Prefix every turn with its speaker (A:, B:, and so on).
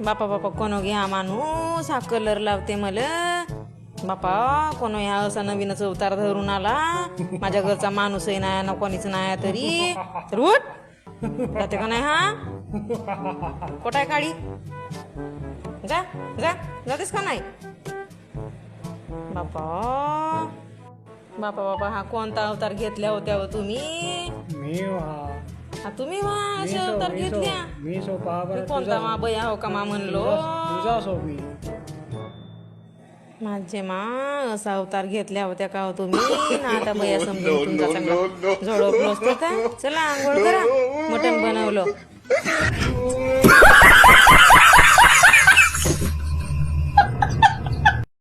A: बापा बापा कोण घ्या माणूस हा कलर लावते मला बापा कोण ह्या असा नवीनच अवतार धरून आला माझ्या घरचा माणूसही नाही ना कोणीच नाही तरी तर उठ जाते का नाही हा कोटाय काढी जा जा जातेस का नाही बापा बापा बापा हा कोणता अवतार घेतल्या होत्या हो तुम्ही हा तुम्ही वा असे अवतार घेतल्या
B: मी सोपा
A: मी कोणता मा बया हो का मा म्हणलो
B: तुझा सोपी
A: माझे मा असा अवतार घेतल्या होत्या का हो तुम्ही ना आता बया समजून तुमचा चांगला झोडपलो असतो का चला आंघोळ करा मटण बनवलं